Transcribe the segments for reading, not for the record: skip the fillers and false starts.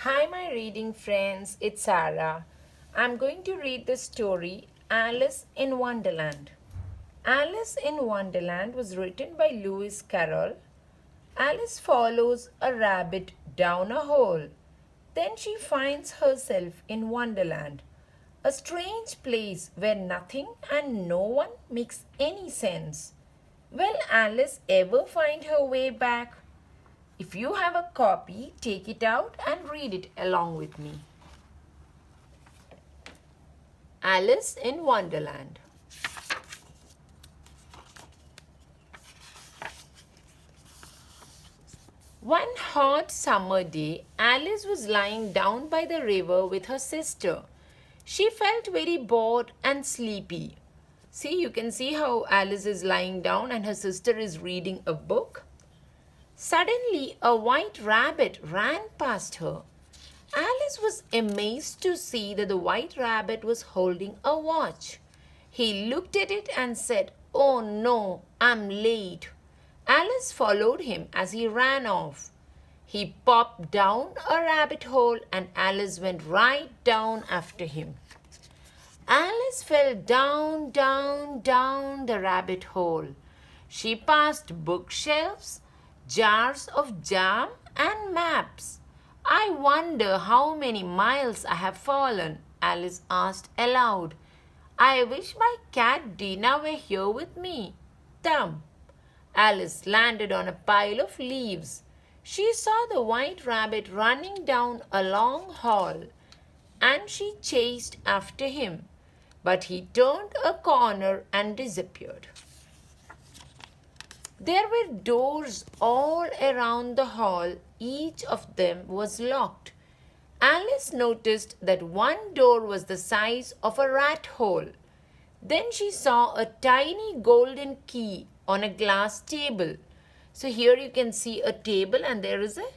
Hi, my reading friends, it's Sarah. I'm going to read the story Alice in Wonderland. Alice in Wonderland was written by Lewis Caroll. Alice follows a rabbit down a hole. Then she finds herself in Wonderland, a strange place where nothing and no one makes any sense. Will Alice ever find her way back? If you have a copy, take it out and read it along with me. Alice in Wonderland. One hot summer day, Alice was lying down by the river with her sister. She felt very bored and sleepy. See, you can see how Alice is lying down and her sister is reading a book. Suddenly, a white rabbit ran past her. Alice was amazed to see that the white rabbit was holding a watch. He looked at it and said, "Oh no, I'm late." Alice followed him as he ran off. He popped down a rabbit hole and Alice went right down after him. Alice fell down, down, down the rabbit hole. She passed bookshelves, jars of jam and maps. "I wonder how many miles I have fallen," Alice asked aloud. "I wish my cat Dina were here with me." Thump! Alice landed on a pile of leaves. She saw the white rabbit running down a long hall, and she chased after him. But he turned a corner and disappeared. There were doors all around the hall. Each of them was locked. Alice noticed that one door was the size of a rat hole. Then she saw a tiny golden key on a glass table. So here you can see a table and there is a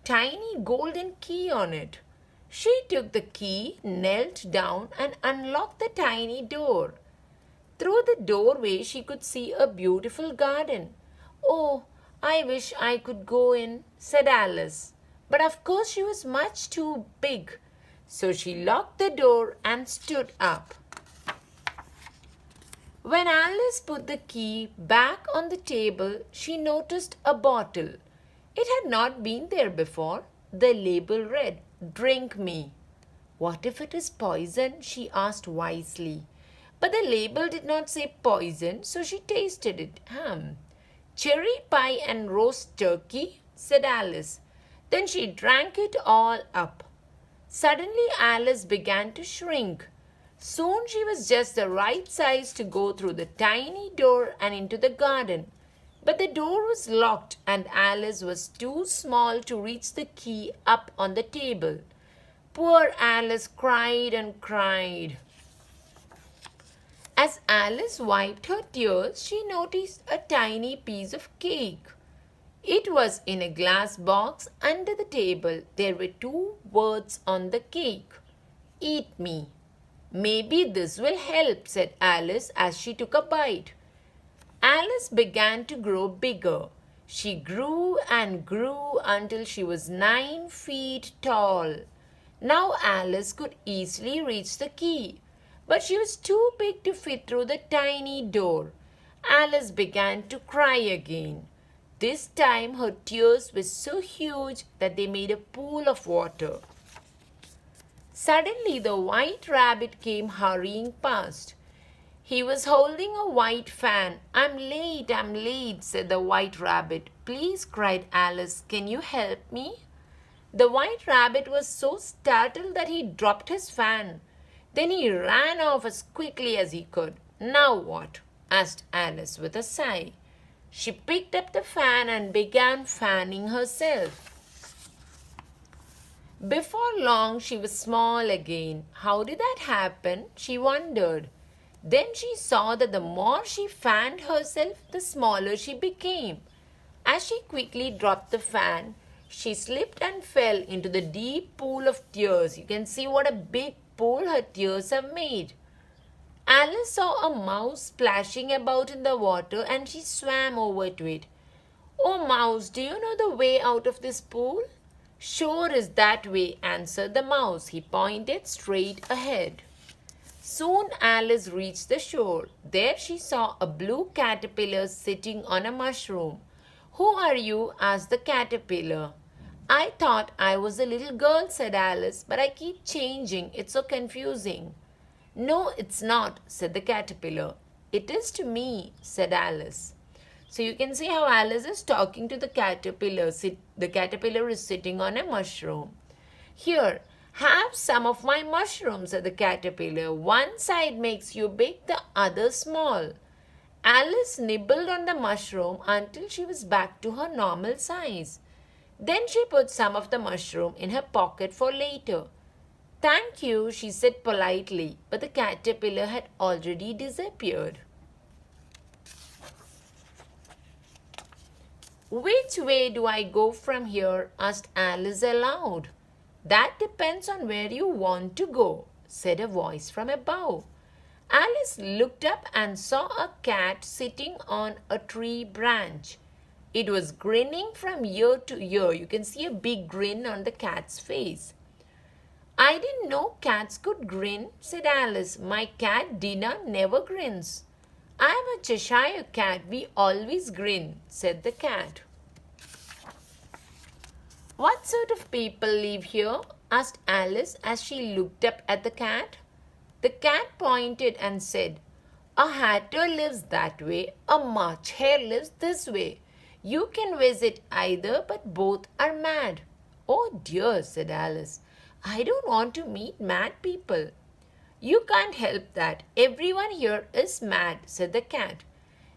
tiny golden key on it. She took the key, knelt down and unlocked the tiny door. Through the doorway she could see a beautiful garden. "Oh, I wish I could go in," said Alice. But of course she was much too big. So she locked the door and stood up. When Alice put the key back on the table, she noticed a bottle. It had not been there before. The label read, "Drink me." "What if it is poison?" she asked wisely. But the label did not say poison, so she tasted it. "Cherry pie and roast turkey," said Alice. Then she drank it all up. Suddenly Alice began to shrink. Soon she was just the right size to go through the tiny door and into the garden. But the door was locked and Alice was too small to reach the key up on the table. Poor Alice cried and cried. As Alice wiped her tears, she noticed a tiny piece of cake. It was in a glass box under the table. There were two words on the cake. "Eat me." "Maybe this will help," said Alice as she took a bite. Alice began to grow bigger. She grew and grew until she was 9 feet tall. Now Alice could easily reach the key. But she was too big to fit through the tiny door. Alice began to cry again. This time her tears were so huge that they made a pool of water. Suddenly the white rabbit came hurrying past. He was holding a white fan. I'm late, said the white rabbit. "Please," cried Alice, "can you help me?" The white rabbit was so startled that he dropped his fan. Then he ran off as quickly as he could. "Now what?" asked Alice with a sigh. She picked up the fan and began fanning herself. Before long, she was small again. How did that happen? She wondered. Then she saw that the more she fanned herself, the smaller she became. As she quickly dropped the fan, she slipped and fell into the deep pool of tears. You can see what a big pool her tears have made. Alice saw a mouse splashing about in the water and she swam over to it. "Oh, mouse, do you know the way out of this pool?" Sure is that way, answered the mouse. He pointed straight ahead. Soon Alice reached the shore. There she saw a blue caterpillar sitting on a mushroom. Who are you? Asked the caterpillar. I thought I was a little girl, said Alice, but I keep changing. It's so confusing. No, it's not, said the caterpillar. It is to me, said Alice. So you can see how Alice is talking to the caterpillar. The caterpillar is sitting on a mushroom. Here, have some of my mushrooms, said the caterpillar. One side makes you big, the other small. Alice nibbled on the mushroom until she was back to her normal size. Then she put some of the mushroom in her pocket for later. Thank you, she said politely, but the caterpillar had already disappeared. Which way do I go from here? Asked Alice aloud. That depends on where you want to go, said a voice from above. Alice looked up and saw a cat sitting on a tree branch. It was grinning from ear to ear. You can see a big grin on the cat's face. I didn't know cats could grin, said Alice. My cat Dinah never grins. I'm a Cheshire cat. We always grin, said the cat. What sort of people live here? Asked Alice as she looked up at the cat. The cat pointed and said, A hatter lives that way, a March hare lives this way. You can visit either, but both are mad. Oh dear, said Alice. I don't want to meet mad people. You can't help that. Everyone here is mad, said the cat.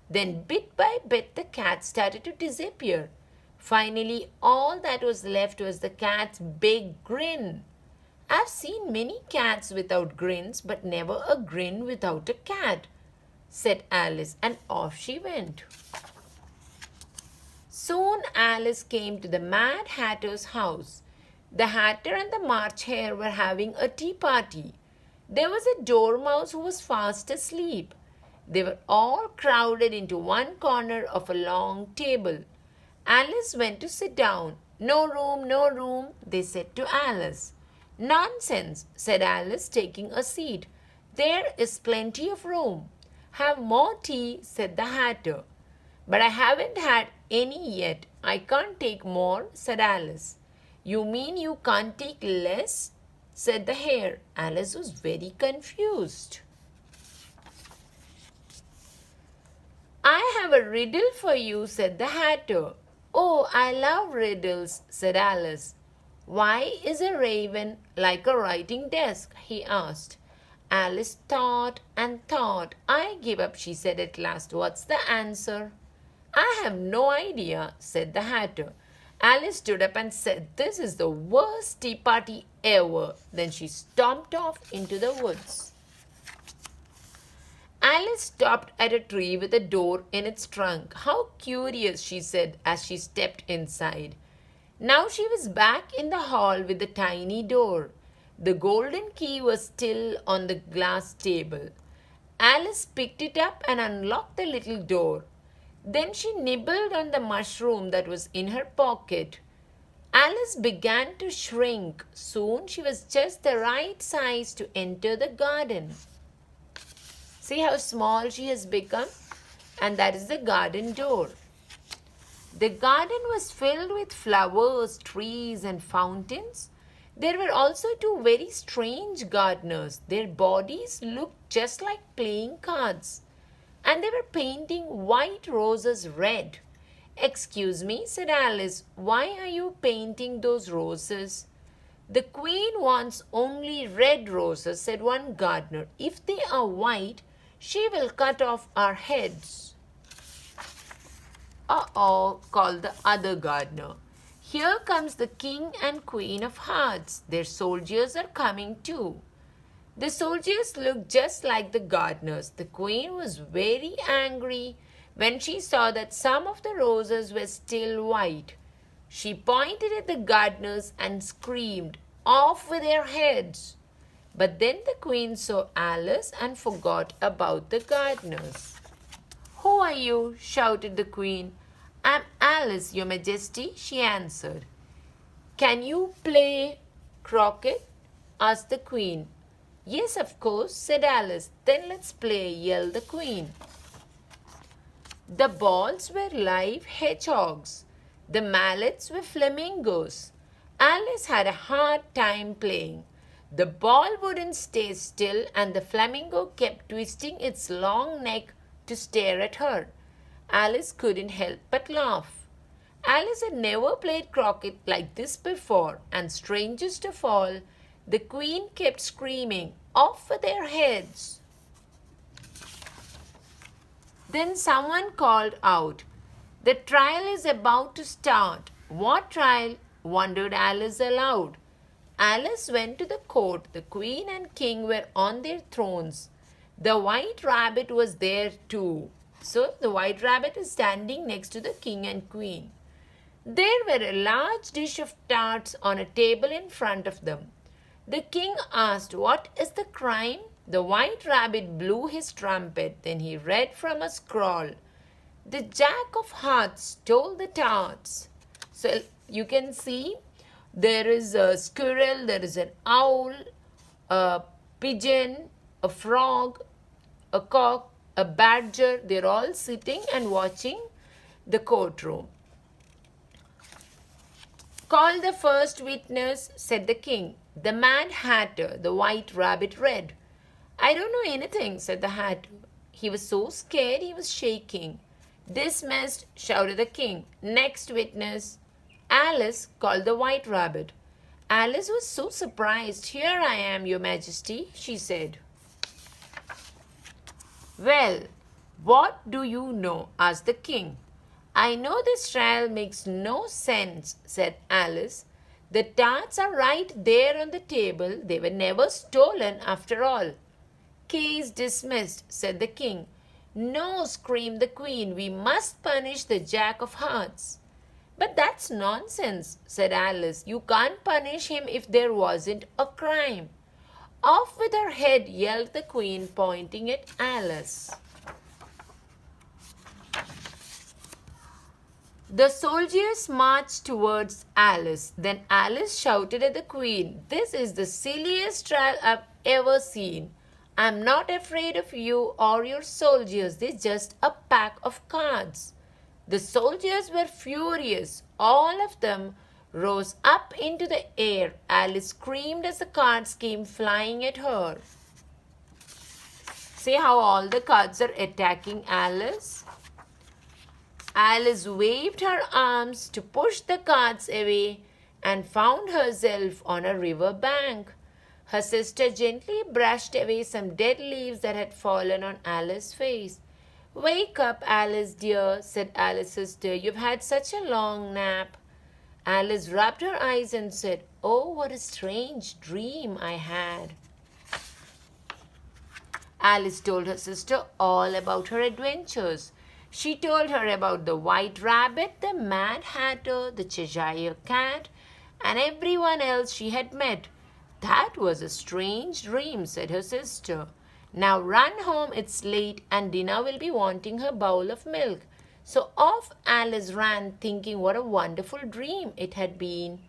Then bit by bit the cat started to disappear. Finally, all that was left was the cat's big grin. I've seen many cats without grins, but never a grin without a cat, said Alice, and off she went. Soon Alice came to the Mad Hatter's house. The Hatter and the March Hare were having a tea party. There was a dormouse who was fast asleep. They were all crowded into one corner of a long table. Alice went to sit down. No room, they said to Alice. Nonsense, said Alice, taking a seat. There is plenty of room. Have more tea, said the Hatter. But I haven't had any yet. I can't take more, said Alice. You mean you can't take less? Said the Hare. Alice was very confused. I have a riddle for you, said the Hatter. Oh, I love riddles, said Alice. Why is a raven like a writing desk? He asked. Alice thought and thought. I give up, she said at last. What's the answer? I have no idea, said the Hatter. Alice stood up and said, This is the worst tea party ever. Then she stomped off into the woods. Alice stopped at a tree with a door in its trunk. How curious, she said as she stepped inside. Now she was back in the hall with the tiny door. The golden key was still on the glass table. Alice picked it up and unlocked the little door. Then she nibbled on the mushroom that was in her pocket. Alice began to shrink. Soon she was just the right size to enter the garden. See how small she has become? And that is the garden door. The garden was filled with flowers, trees, and fountains. There were also two very strange gardeners. Their bodies looked just like playing cards. And they were painting white roses red. Excuse me, said Alice, why are you painting those roses? The queen wants only red roses, said one gardener. If they are white, she will cut off our heads. Uh-oh, called the other gardener. Here comes the king and queen of hearts. Their soldiers are coming too. The soldiers looked just like the gardeners. The queen was very angry when she saw that some of the roses were still white. She pointed at the gardeners and screamed, Off with their heads! But then the queen saw Alice and forgot about the gardeners. Who are you? Shouted the queen. I'm Alice, your majesty, she answered. "Can you play croquet?" asked the Queen. "Yes, of course," said Alice. "Then let's play," yelled the Queen. The balls were live hedgehogs. The mallets were flamingos. Alice had a hard time playing. The ball wouldn't stay still, and the flamingo kept twisting its long neck to stare at her. Alice couldn't help but laugh. Alice had never played croquet like this before, and strangest of all, the Queen kept screaming, "Off with their heads!" Then someone called out, "The trial is about to start." "What trial?" wondered Alice aloud. Alice went to the court. The Queen and King were on their thrones. The White Rabbit was there too. So the White Rabbit is standing next to the King and Queen. There were a large dish of tarts on a table in front of them. The King asked, "What is the crime?" The White Rabbit blew his trumpet. Then he read from a scroll. "The Jack of Hearts stole the tarts." So you can see there is a squirrel, there is an owl, a pigeon, a frog, a cock, a badger. They're all sitting and watching the courtroom. "Call the first witness," said the King. "The Mad Hatter," the White Rabbit read. "I don't know anything," said the Hatter. He was so scared he was shaking. "Dismissed," shouted the King. "Next witness." "Alice," called the White Rabbit. Alice was so surprised. "Here I am, Your Majesty," she said. "Well, what do you know?" asked the King. "I know this trial makes no sense," said Alice. "The tarts are right there on the table. They were never stolen after all." "Case dismissed," said the King. "No," screamed the Queen. "We must punish the Jack of Hearts." "But that's nonsense," said Alice. "You can't punish him if there wasn't a crime." "Off with her head," yelled the Queen, pointing at Alice. The soldiers marched towards Alice. Then Alice shouted at the Queen, "This is the silliest trial I've ever seen. I'm not afraid of you or your soldiers. They're just a pack of cards." The soldiers were furious. All of them rose up into the air. Alice screamed as the cards came flying at her. See how all the cards are attacking Alice? Alice waved her arms to push the cards away and found herself on a river bank. Her sister gently brushed away some dead leaves that had fallen on Alice's face. "Wake up, Alice dear," said Alice's sister. "You've had such a long nap." Alice rubbed her eyes and said, "Oh, what a strange dream I had." Alice told her sister all about her adventures. She told her about the White Rabbit, the Mad Hatter, the Cheshire Cat, and everyone else she had met. "That was a strange dream," said her sister. "Now run home, it's late, and Dinah will be wanting her bowl of milk." So off Alice ran, thinking what a wonderful dream it had been.